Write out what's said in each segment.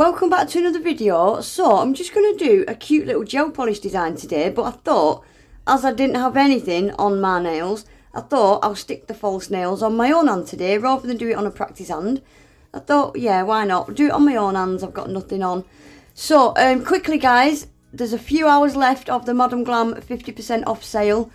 Welcome back to another video. So I'm just going to do a cute little gel polish design today, but I thought, as I didn't have anything on my nails, I thought I'll stick the false nails on my own hand today rather than do it on a practice hand. I thought, yeah, why not? Do it on my own hands, I've got nothing on. So quickly guys, there's a few hours left of the Madam Glam 50% off sale.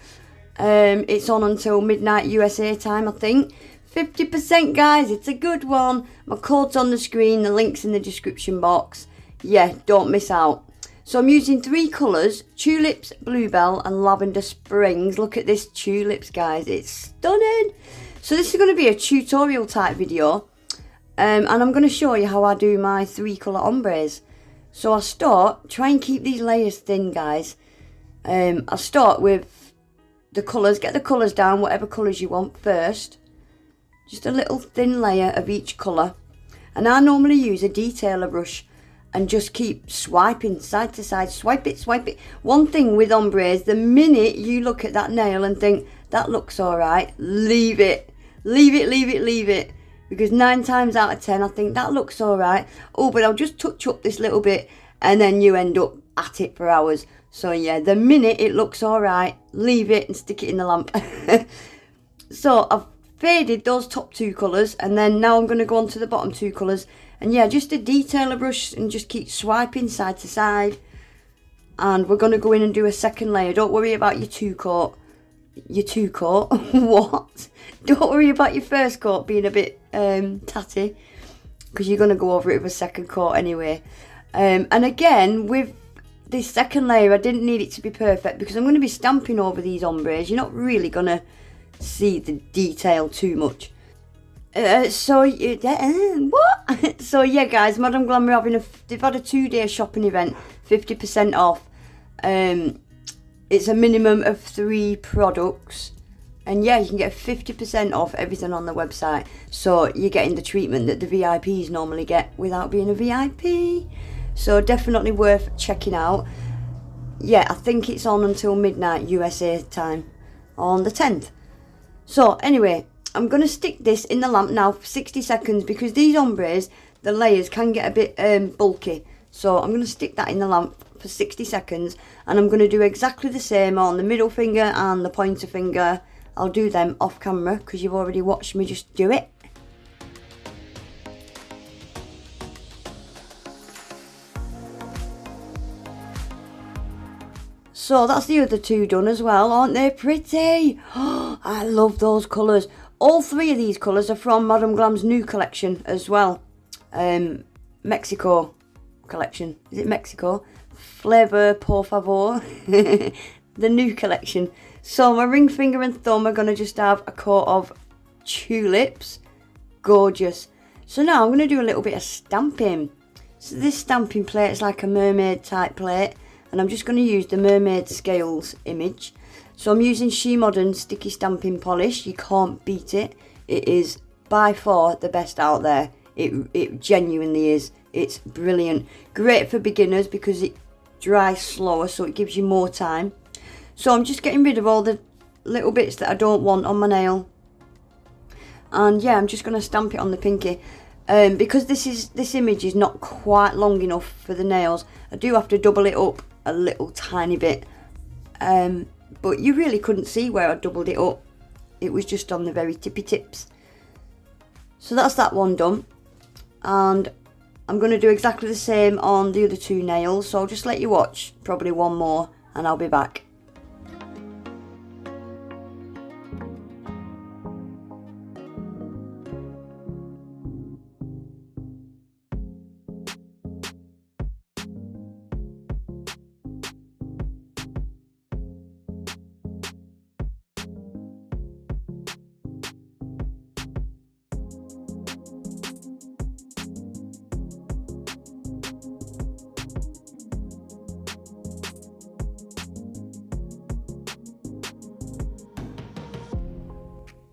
It's on until midnight USA time, I think. 50% guys, it's a good one. My code's on the screen, the link's in the description box. Yeah, don't miss out. So I'm using 3 colours, Tulips, Bluebell and Lavender Springs. Look at this tulips guys, it's stunning. So this is going to be a tutorial type video. And I'm going to show you how I do my 3 colour ombres. So I'll start, try and keep these layers thin guys. I'll start with the colours, get the colours down, whatever colours you want first. Just a little thin layer of each colour. And I normally use a detailer brush and just keep swiping side to side. Swipe it, swipe it. One thing with ombres, the minute you look at that nail and think, that looks alright, leave it. Leave it, leave it, leave it. Because 9 times out of 10, I think that looks alright. Oh, but I'll just touch up this little bit. And then you end up at it for hours. So yeah, the minute it looks alright, leave it and stick it in the lamp. So I've faded those top 2 colours, and then now I'm going to go on to the bottom 2 colours, and yeah, just a detailer brush and just keep swiping side to side. And we're going to go in and do a second layer. Don't worry about your 2 coat. Your 2 coat? What? Don't worry about your first coat being a bit tatty, because you're going to go over it with a second coat anyway. And again, with this second layer, I didn't need it to be perfect because I'm going to be stamping over these ombres. You're not really going to see the detail too much. What? So yeah guys, Madam Glam are having they've had a 2-day shopping event, 50% off. It's a minimum of 3 products, and yeah, you can get 50% off everything on the website. So you're getting the treatment that the VIPs normally get without being a VIP. So definitely worth checking out. Yeah, I think it's on until midnight USA time on the 10th. So anyway, I'm going to stick this in the lamp now for 60 seconds because these ombres, the layers can get a bit bulky. So I'm going to stick that in the lamp for 60 seconds, and I'm going to do exactly the same on the middle finger and the pointer finger. I'll do them off camera because you've already watched me just do it. So that's the other 2 done as well. Aren't they pretty? Oh, I love those colours. All 3 of these colours are from Madam Glam's new collection as well. Mexico collection. Is it Mexico? Flavor por favor. The new collection. So my ring finger and thumb are going to just have a coat of tulips. Gorgeous. So now I'm going to do a little bit of stamping. So this stamping plate is like a mermaid type plate. And I'm just going to use the Mermaid Scales image. So I'm using She Modern sticky stamping polish. You can't beat it. It is by far the best out there. It genuinely is. It's brilliant. Great for beginners because it dries slower, so it gives you more time. So I'm just getting rid of all the little bits that I don't want on my nail. And yeah, I'm just going to stamp it on the pinky. Because this image is not quite long enough for the nails, I do have to double it up a little tiny bit. But you really couldn't see where I doubled it up. It was just on the very tippy tips. So that's that one done. And I'm going to do exactly the same on the other 2 nails. So I'll just let you watch probably one more and I'll be back.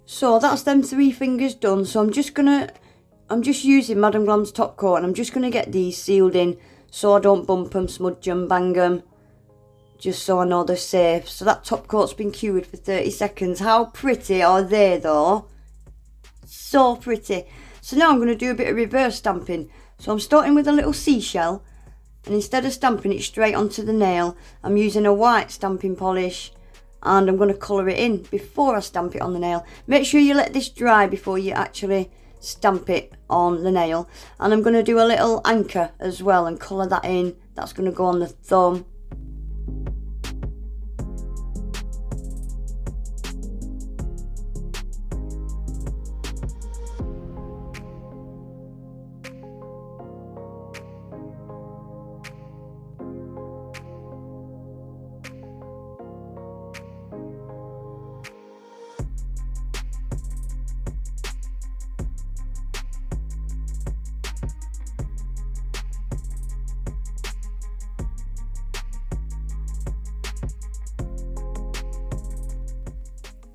So that's them 3 fingers done. So I'm just using Madam Glam's top coat, and I'm just going to get these sealed in so I don't bump them, smudge them, bang them, just so I know they're safe. So that top coat's been cured for 30 seconds. How pretty are they though? So pretty. So now I'm going to do a bit of reverse stamping. So I'm starting with a little seashell, and instead of stamping it straight onto the nail, I'm using a white stamping polish, and I'm going to colour it in before I stamp it on the nail. Make sure you let this dry before you actually stamp it on the nail. And I'm going to do a little anchor as well and colour that in. That's going to go on the thumb.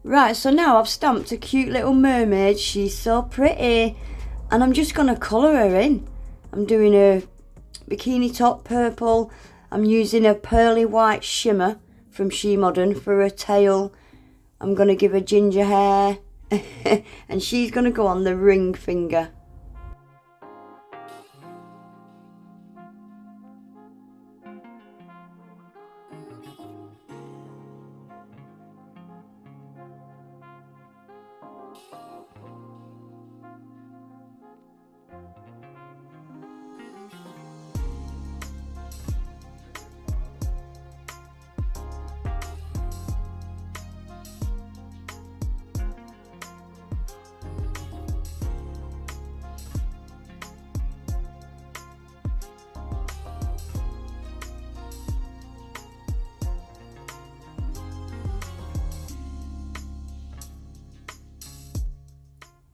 Right, so now I've stamped a cute little mermaid. She's so pretty. And I'm just going to colour her in. I'm doing a bikini top purple. I'm using a pearly white shimmer from She Modern for her tail. I'm going to give her ginger hair. And she's going to go on the ring finger.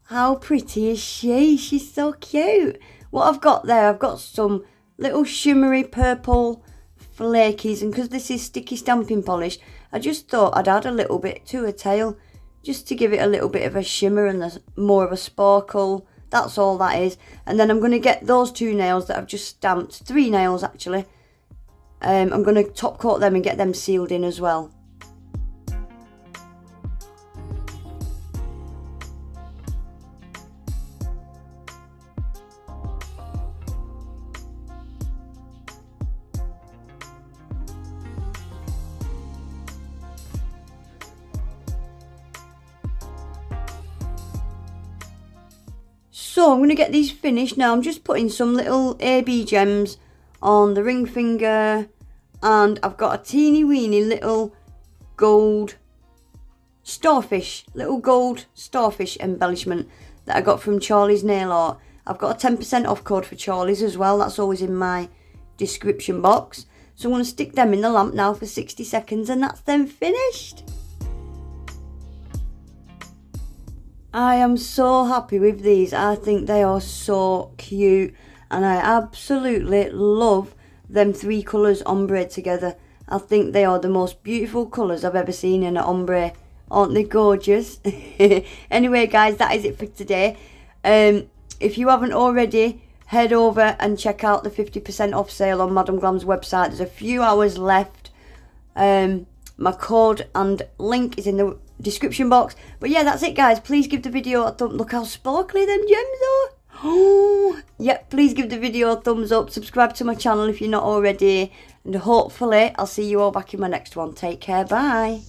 How pretty is she? She's so cute. What I've got there, I've got some little shimmery purple flakies, and because this is sticky stamping polish, I just thought I'd add a little bit to her tail just to give it a little bit of a shimmer and more of a sparkle. That's all that is. And then I'm going to get those 2 nails that I've just stamped, 3 nails actually. I'm going to top coat them and get them sealed in as well. So I'm going to get these finished now. I'm just putting some little AB gems on the ring finger, and I've got a teeny weeny little gold starfish embellishment that I got from Charlie's Nail Art. I've got a 10% off code for Charlie's as well. That's always in my description box. So I'm going to stick them in the lamp now for 60 seconds, and that's them finished. I am so happy with these. I think they are so cute, and I absolutely love them 3 colours ombre together. I think they are the most beautiful colours I've ever seen in an ombre. Aren't they gorgeous? Anyway guys, that is it for today. If you haven't already, head over and check out the 50% off sale on Madam Glam's website. There's a few hours left. My code and link is in the description box. But yeah, that's it guys. Please give the video a thumb. Look how sparkly them gems are. Oh yep, please give the video a thumbs up. Subscribe to my channel if you're not already, and hopefully I'll see you all back in my next one. Take care, bye.